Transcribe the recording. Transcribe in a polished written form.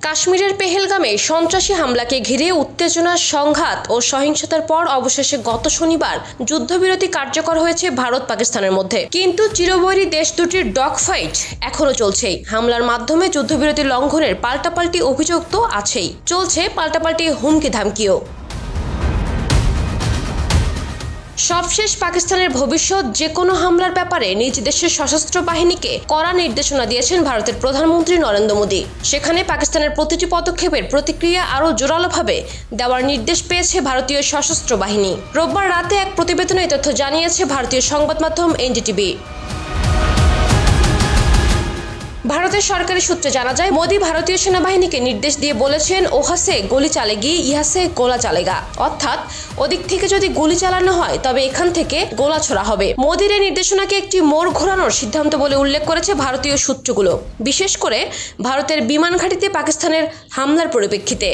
কাশ্মীরের পেহেলগামে সন্ত্রাসী হামলাকে ঘিরে উত্তেজনা, সংঘাত ও সহিংসতার পর অবশেষে গত শনিবার যুদ্ধবিরতি কার্যকর হয়েছে ভারত পাকিস্তানের মধ্যে। কিন্তু চিরবৈরী দেশ দুটির ডগ ফাইট এখনো চলছেই। হামলার মাধ্যমে যুদ্ধবিরতি লঙ্ঘনের পাল্টাপাল্টি অভিযোগ তো আছেই, চলছে পাল্টাপাল্টি হুমকি ধামকিও। সবশেষ পাকিস্তানের ভবিষ্যৎ যে কোনো হামলার ব্যাপারে নিজ দেশের সশস্ত্র বাহিনীকে কড়া নির্দেশনা দিয়েছেন ভারতের প্রধানমন্ত্রী নরেন্দ্র মোদী। সেখানে পাকিস্তানের প্রতিটি পদক্ষেপের প্রতিক্রিয়া আরও জোরালোভাবে দেওয়ার নির্দেশ পেয়েছে ভারতীয় সশস্ত্র বাহিনী। রোববার রাতে এক প্রতিবেদনে এই তথ্য জানিয়েছে ভারতীয় সংবাদ মাধ্যম এনডিটিভি। ভারতের সরকারি সূত্রে জানা যায়, মোদী ভারতীয় সেনাবাহিনীকে নির্দেশ দিয়ে বলেছেন, ওহাসে গুলি চালেগি, ইহাসে গোলা চালেগা। অর্থাৎ ওদিক থেকে যদি গুলি চালানো হয় তবে এখান থেকে গোলা ছোড়া হবে। মোদীর এই নির্দেশনাকে একটি মোড় ঘোরানোর সিদ্ধান্ত বলে উল্লেখ করেছে ভারতীয় সূত্রগুলো, বিশেষ করে ভারতের বিমান ঘাঁটিতে পাকিস্তানের হামলার পরিপ্রেক্ষিতে।